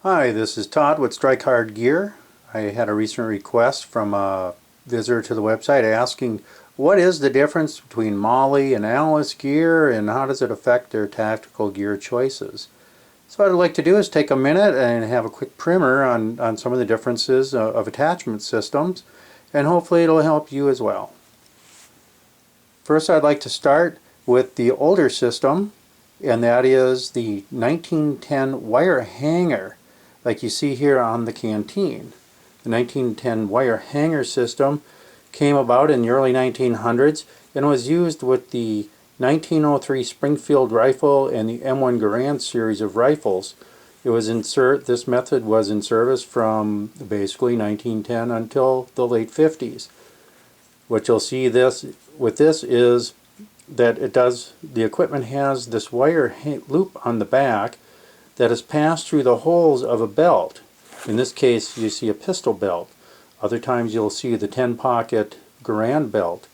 Hi, this is Todd with Strike Hard Gear. I had a recent request from a visitor to the website asking what is the difference between Molle and Ellis gear and how does it affect their tactical gear choices. So what I'd like to do is take a minute and have a quick primer on some of the differences of attachment systems, and hopefully it'll help you as well. First, I'd like to start with the older system, and that is the 1910 wire hanger, like you see here on the canteen. The 1910 wire hanger system came about in the early 1900s and was used with the 1903 Springfield rifle and the M1 Garand series of rifles. This method was in service from basically 1910 until the late 50s. What you'll see with this is that the equipment has this wire loop on the back that is passed through the holes of a belt. In this case, you see a pistol belt. Other times you'll see the 10-pocket Garand belt.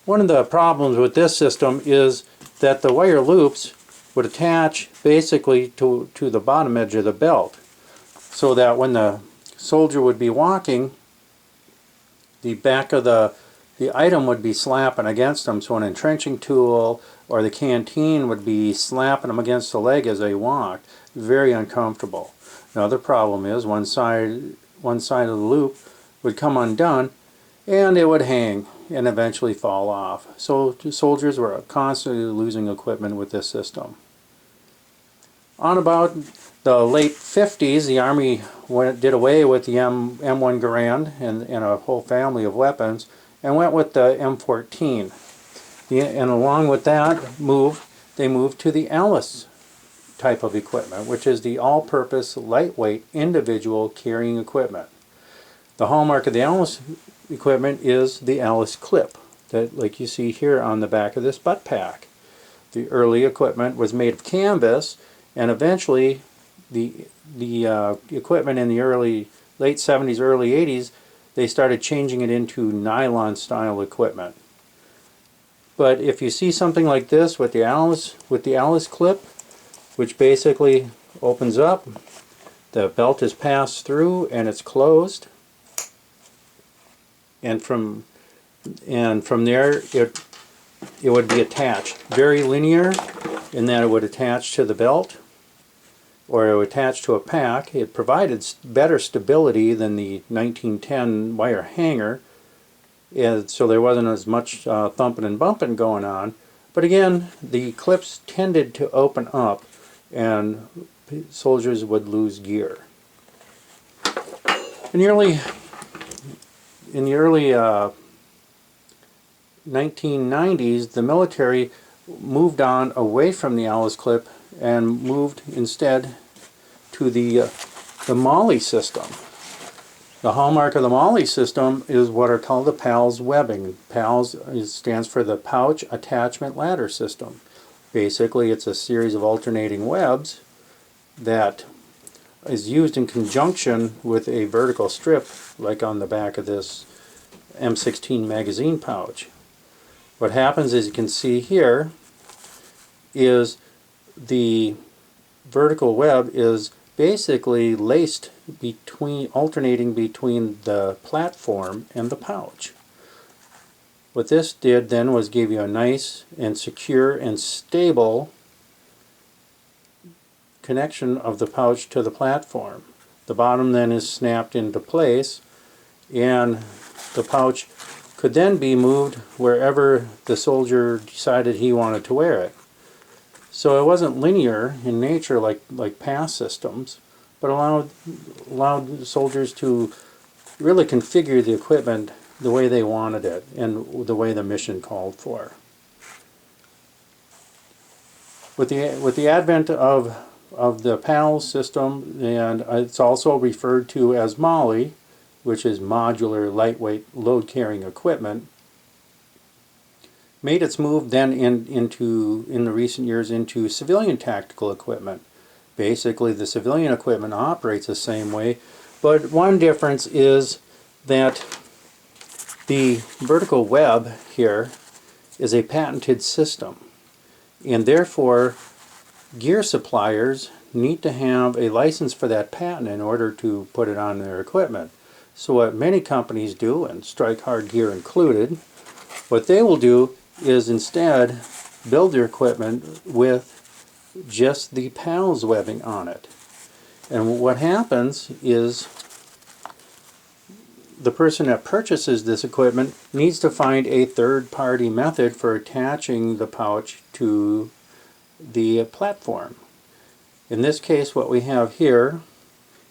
One of the problems with this system is that the wire loops would attach basically to the bottom edge of the belt, so that when the soldier would be walking, the back of the item would be slapping against them, so an entrenching tool or the canteen would be slapping them against the leg as they walked. Very uncomfortable. Another problem is one side of the loop would come undone and it would hang and eventually fall off. So soldiers were constantly losing equipment with this system. On about the late 50s, the Army did away with the M1 Garand and a whole family of weapons and went with the M14. And along with that move, they moved to the Ellis type of equipment, which is the all-purpose, lightweight, individual carrying equipment. The hallmark of the Ellis equipment is the Ellis clip, that like you see here on the back of this butt pack. The early equipment was made of canvas, and eventually the equipment in the late 70s, early 80s, they started changing it into nylon style equipment. But if you see something like this with the Ellis clip, which basically opens up, the belt is passed through and it's closed, and from there it would be attached. Very linear in that it would attach to the belt or it would attach to a pack. It provided better stability than the 1910 wire hanger, so there wasn't as much thumping and bumping going on. But again, the clips tended to open up and soldiers would lose gear. In the early 1990s, the military moved on away from the Ellis clip and moved instead to the Molle system. The hallmark of the Molle system is what are called the PALS webbing. PALS stands for the Pouch Attachment Ladder System. Basically, it's a series of alternating webs that is used in conjunction with a vertical strip, like on the back of this M16 magazine pouch. What happens, as you can see here, is the vertical web is basically laced alternating between the platform and the pouch. What this did then was give you a nice and secure and stable connection of the pouch to the platform. The bottom then is snapped into place, and the pouch could then be moved wherever the soldier decided he wanted to wear it. So it wasn't linear in nature like past systems, but allowed soldiers to really configure the equipment the way they wanted it and the way the mission called for. With the advent of the PALS system, and it's also referred to as Molle, which is modular lightweight load carrying equipment, made its move then in the recent years into civilian tactical equipment. Basically, the civilian equipment operates the same way, but one difference is that the vertical web here is a patented system, and therefore gear suppliers need to have a license for that patent in order to put it on their equipment. So what many companies do, and Strike Hard Gear included, what they will do is instead build their equipment with just the PALS webbing on it. And what happens is the person that purchases this equipment needs to find a third-party method for attaching the pouch to the platform. In this case, what we have here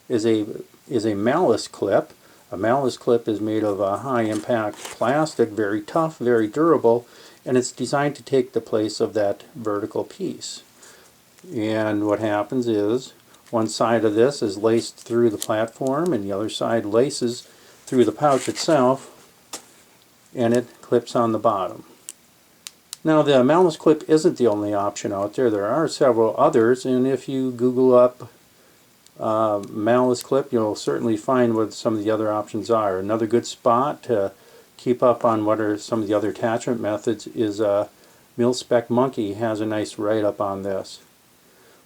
is a malice clip. A malice clip is made of a high-impact plastic, very tough, very durable, and it's designed to take the place of that vertical piece. And what happens is one side of this is laced through the platform and the other side laces through the pouch itself, and it clips on the bottom. Now the malice clip isn't the only option out there. There are several others, and if you Google up malice clip, you'll certainly find what some of the other options are. Another good spot to keep up on what are some of the other attachment methods is Mil-Spec Monkey has a nice write-up on this.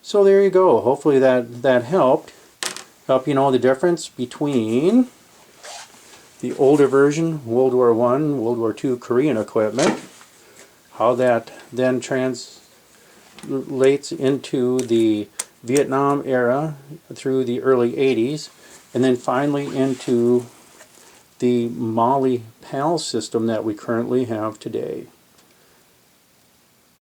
So there you go. Hopefully that helped you know the difference between the older version, World War I, World War II Korean equipment, how that then translates into the Vietnam era through the early 80s, and then finally into the Molle PAL system that we currently have today.